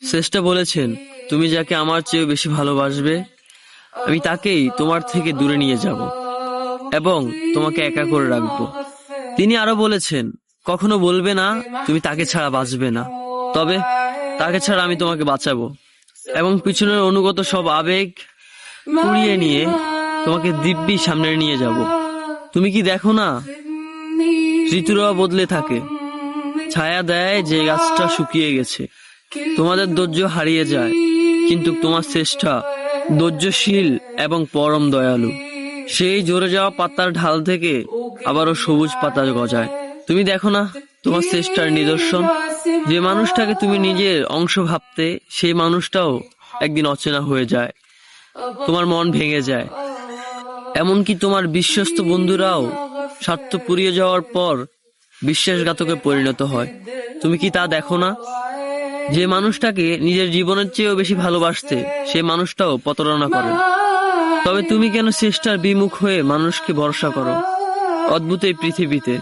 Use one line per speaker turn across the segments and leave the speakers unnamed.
স্রষ্টা বলেছেন, তুমি যাকে আমার চেয়ে বেশি ভালোবাসবে আমি তাকেই তোমার থেকে দূরে নিয়ে যাব এবং তোমাকে একা করে রাখবো। তিনি আরো বলেছেন, কখনো বলবে না তুমি তাকে ছাড়া বাঁচবে না, তবে তাকে ছাড়া আমি তোমাকে বাঁচাবো এবং পিছনের অনুগত সব আবেগ কুড়িয়ে নিয়ে তোমাকে দিব্যি সামনে নিয়ে যাব। তুমি কি দেখো না, ঋতুরা বদলে থাকে, ছায়া দেয় যে গাছটা শুকিয়ে গেছে। তোমাদের ধৈর্য হারিয়ে যায়, কিন্তু তোমার চেষ্টা ধৈর্যশীল এবং পরম দয়ালু। সেই ঝরে যাওয়া পাতার ঢাল থেকে আবারও সবুজ পাতা গজায়। তুমি দেখো না তোমার চেষ্টার নিদর্শন? যে মানুষটাকে তুমি নিজের অংশ ভাবতে, সেই মানুষটাও একদিন অচেনা হয়ে যায়, তোমার মন ভেঙে যায়। এমনকি তোমার বিশ্বস্ত বন্ধুরাও স্বার্থ পুড়িয়ে যাওয়ার পর বিশ্বাসঘাতকে পরিণত হয়। তুমি কি তা দেখো না? যে মানুষটাকে নিজের জীবনের চেয়েও বেশি ভালোবাসতে, সেই মানুষটাও প্রতারণা করে। তবে তুমি কেন চেষ্টার বিমুখ হয়ে মানুষকে ভরসা করো? অদ্ভুত এই পৃথিবীতে,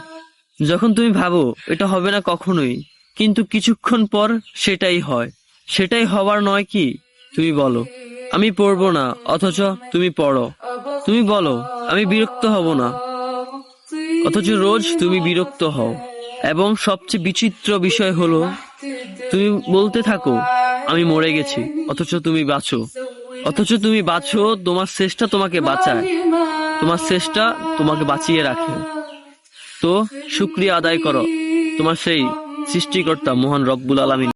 যখন তুমি ভাবো এটা হবে না কখনোই, কিন্তু কিছুক্ষণ পর সেটাই হয়। সেটাই হবার নয় কি? তুমি বলো আমি পড়বো না, অথচ তুমি পড়ো। তুমি বলো আমি বিরক্ত হব না, অথচ রোজ তুমি বিরক্ত হও। এবং সবচেয়ে বিচিত্র বিষয় হলো, তুমি বলতে থাকো আমি মরে গেছি, অথচ তুমি বাঁচো। তোমার চেষ্টা তোমাকে বাঁচায়, তোমার চেষ্টা তোমাকে বাঁচিয়ে রাখে। তো শুকরিয়া আদায় করো তোমার সেই সৃষ্টিকর্তা মহান রব্বুল আলামিন।